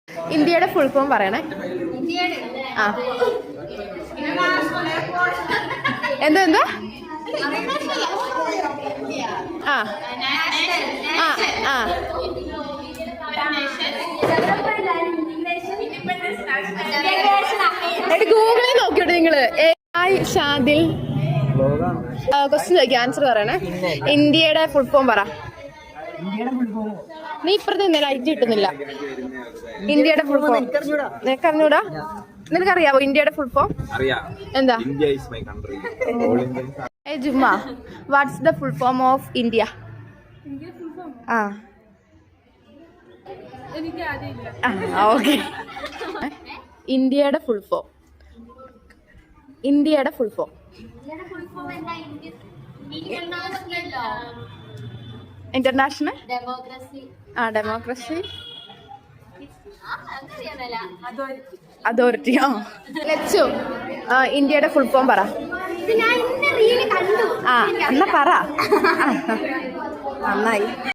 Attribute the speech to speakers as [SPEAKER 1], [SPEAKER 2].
[SPEAKER 1] ഇന്ത്യയുടെ full form പറയണേ. ആ എന്താ എന്താ ആ ആ ആ ഗൂഗിളിൽ നോക്കിയോട്ടെ നിങ്ങള്. ഷാദിൽ ക്വസ്റ്റ്യൻ ചോദിക്കാം, ആൻസർ പറയണേ. ഇന്ത്യയുടെ ഫുൾ ഫോം പറ. നീ ഇപ്പഴത്തെ ലൈറ്റ് കിട്ടുന്നില്ല. ഇന്ത്യയുടെ ഫുൾ ഫോം നിനക്ക് അറിഞ്ഞൂടാ? നിനക്കറിയാവോ ഇന്ത്യയുടെ ഫുൾ ഫോം? എന്താ? Jumma, what's the full form of India? ആ ഓക്കെ. ഇന്ത്യയുടെ ഫുൾ ഫോം. ഇന്ത്യയുടെ ഫുൾ ഫോം ഇന്റർനാഷണൽ ഡെമോക്രസി അതോറിറ്റിയോ? ലച്ചു, ഇന്ത്യയുടെ ഫുൾ ഫോം പറ. ആ എന്നാ പറ. നന്നായി.